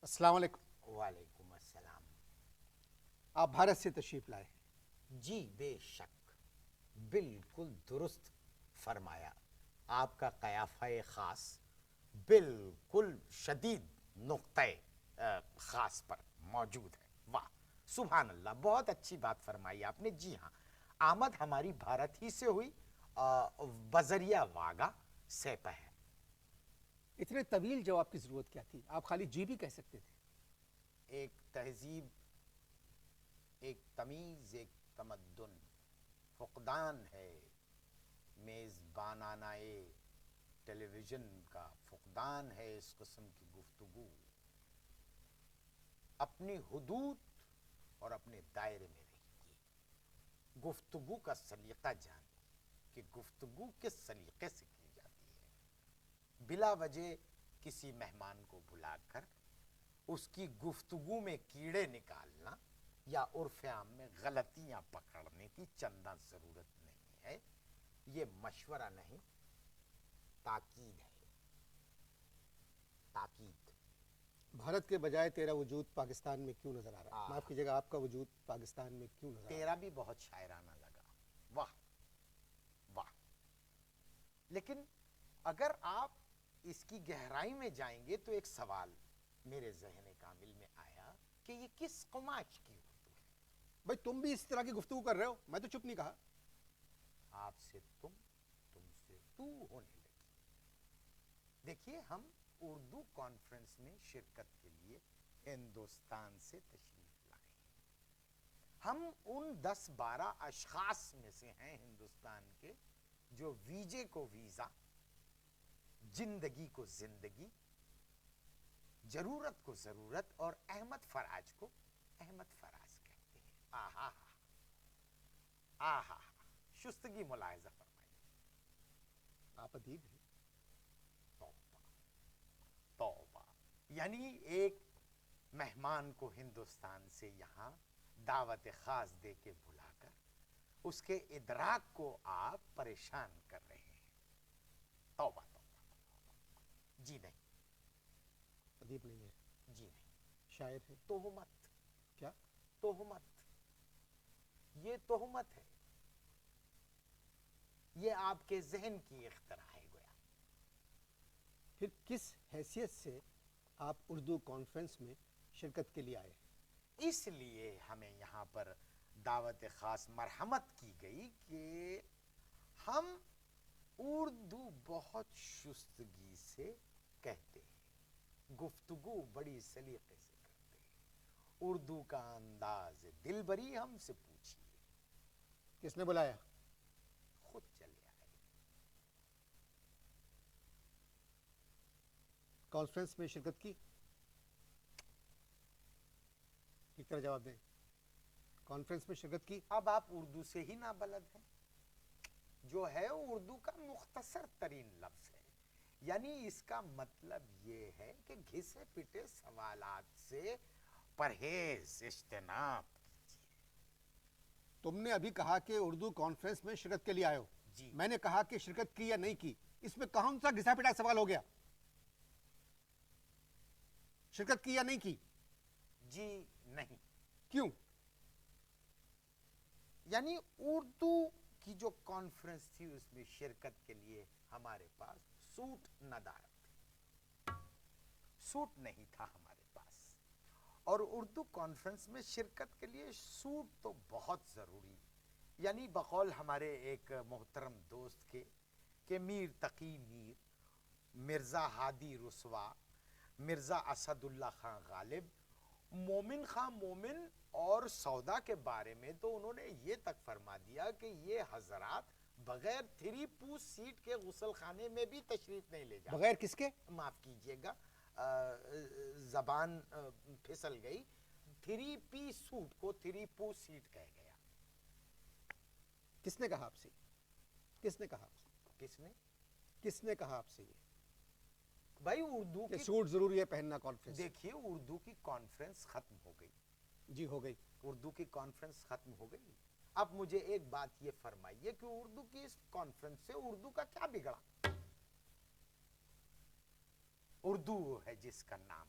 السلام علیکم۔ وعلیکم السلام۔ آپ بھارت سے تشریف لائے ہیں؟ جی بے شک، بالکل درست فرمایا۔ آپ کا قیافہ خاص بالکل شدید نقطۂ خاص پر موجود ہے۔ واہ سبحان اللہ، بہت اچھی بات فرمائی آپ نے۔ جی ہاں، آمد ہماری بھارت ہی سے ہوئی، بذریعہ واگا سیپہ ہے۔ اتنے طویل جواب کی ضرورت کیا تھی؟ آپ خالی جی بھی کہہ سکتے تھے۔ ایک تہذیب، ایک تمیز، ایک تمدن فقدان ہے، میزبانانہ ٹیلی ویژن کا فقدان ہے۔ اس قسم کی گفتگو اپنی حدود اور اپنے دائرے میں رہیے، گفتگو کا سلیقہ جانیے کہ گفتگو کس سلیقے سے کی جاتی ہے۔ بلا وجہ کسی مہمان کو بلا کر اس کی گفتگو میں کیڑے نکالنا یا عرف عام میں غلطیاں پکڑنے کی چندہ ضرورت نہیں ہے۔ یہ مشورہ نہیں، تاکید ہے، تاکید۔ بھارت کے بجائے تیرا وجود پاکستان میں کیوں نظر آ رہا ہے؟ معاف کیجیے گا، آپ کا وجود پاکستان میں کیوں نظر آ رہا ہے؟ تیرا بھی بہت شاعرانہ لگا، واہ واہ۔ لیکن اگر آپ اس کی گہرائی میں جائیں گے تو ایک سوال میرے ذہن کامل میں آیا کہ یہ کس قماش کی اردو ہے؟ بھائی تم بھی اس طرح کی گفتگو کر رہے ہو، میں تو چپ نہیں کہا۔ آپ سے تم، تم سے تو ہونے لگی۔ دیکھیے، ہم اردو کانفرنس میں شرکت کے لیے ہندوستان سے تشریف لائے ہیں۔ ہم ان 10-12 اشخاص میں سے ہیں ہندوستان کے جو ویزے کو ویزا، زندگی کو زندگی، ضرورت کو ضرورت اور احمد فراز کو احمد فراز کہتے ہیں۔ آہا آہا، شستگی ملاحظہ فرمائیے۔ آپ ادیب ہیں۔ توبہ توبہ، یعنی ایک مہمان کو ہندوستان سے یہاں دعوت خاص دے کے بلا کر اس کے ادراک کو آپ پریشان کر رہے ہیں۔ توبہ توبہ، جی نہیں، ادیب نہیں ہے، جی نہیں۔ شاعر ہے۔ تہمت، کیا؟ تہمت، یہ تہمت ہے، یہ آپ کے ذہن کی اختراع ہے گویا۔ پھر کس حیثیت سے آپ اردو کانفرنس میں شرکت کے لیے آئے ہیں؟ اس لیے ہمیں یہاں پر دعوت خاص مرحمت کی گئی کہ ہم اردو بہت شستگی سے کہتے ہیں، گفتگو بڑی سلیقے سے کرتے ہیں، اردو کا انداز دل بری ہم سے پوچھیے۔ کس نے بلایا؟ خود چلے آئے۔ کانفرنس میں شرکت کی؟ ایک طرح جواب دیں۔ کانفرنس میں شرکت کی؟ اب آپ اردو سے ہی نہ بلد ہیں، جو ہے اردو کا مختصر ترین لفظ ہے، یعنی اس کا مطلب یہ ہے کہ گھسے پٹے سوالات سے پرہیز، اجتناب کیجیے۔ تم نے ابھی کہا کہ اردو کانفرنس میں شرکت کے لیے آئے ہو۔ جی، میں نے کہا کہ شرکت کی یا نہیں کی، اس میں کون سا گھسا پٹا سوال ہو گیا؟ شرکت کی یا نہیں کی؟ جی نہیں، کیوں؟ یعنی اردو کی جو کانفرنس تھی اس میں شرکت کے لیے ہمارے پاس سوٹ ندارت تھی، سوٹ نہیں تھا ہمارے پاس، اور اردو کانفرنس میں شرکت کے لیے سوٹ تو بہت ضروری، یعنی بقول ہمارے ایک محترم دوست کے کہ میر تقی میر، مرزا ہادی رسوا، مرزا اسد اللہ خان غالب، مومن خان مومن اور سودا کے بارے میں تو انہوں نے یہ تک فرما دیا کہ یہ حضرات بغیر 3 پوس سیٹ کے غسل خانے میں بھی تشریف نہیں لے جاتے۔ بغیر کس کے؟ معاف کیجئے گا، زبان پھسل گئی، 3 پیس سوٹ کو 3 پوس سیٹ کہہ گیا۔ کس نے کہا آپ سے؟ کس نے کہا آپ سے؟ کس نے؟ کس نے کہا آپ سے یہ بھائی اردو کہ کی، سوٹ ضروری ہے پہننا کانفرنس؟ دیکھیے اردو کی کانفرنس ختم ہو گئی، جی ہو گئی۔ اردو کی کانفرنس ختم ہو گئی۔ اب مجھے ایک بات یہ فرمائیے کہ اردو کی اس کانفرنس سے اردو کا کیا بگڑا؟ اردو ہے جس کا نام